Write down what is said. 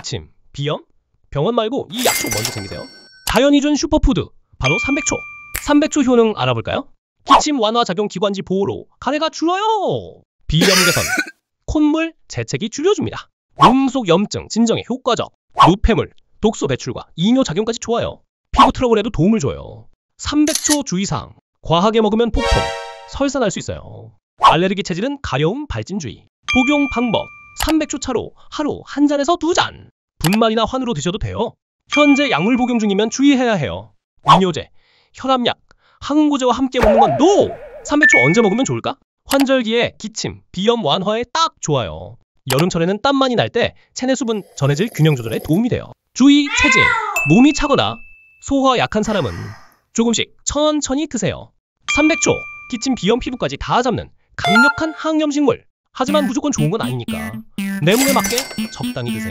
기침, 비염? 병원 말고 이 약초 먼저 챙기세요. 자연이 준 슈퍼푸드, 바로 300초. 300초 효능 알아볼까요? 기침 완화 작용 기관지 보호로 가래가 줄어요. 비염 개선, 콧물, 재채기 줄여줍니다. 몸 속 염증 진정에 효과적. 노폐물, 독소 배출과 이뇨 작용까지 좋아요. 피부 트러블에도 도움을 줘요. 300초 주의사항, 과하게 먹으면 복통, 설사 날 수 있어요. 알레르기 체질은 가려움, 발진주의. 복용 방법, 300초 차로 하루 1잔에서 2잔. 분말이나 환으로 드셔도 돼요. 현재 약물 복용 중이면 주의해야 해요. 이뇨제, 혈압약, 항응고제와 함께 먹는 건 NO! 300초 언제 먹으면 좋을까? 환절기에 기침, 비염 완화에 딱 좋아요. 여름철에는 땀 많이 날 때 체내 수분 전해질 균형 조절에 도움이 돼요. 주의 체질, 몸이 차거나 소화 약한 사람은 조금씩 천천히 드세요. 300초, 기침, 비염, 피부까지 다 잡는 강력한 항염식물. 하지만 무조건 좋은 건 아니니까 내 몸에 맞게 적당히 드세요.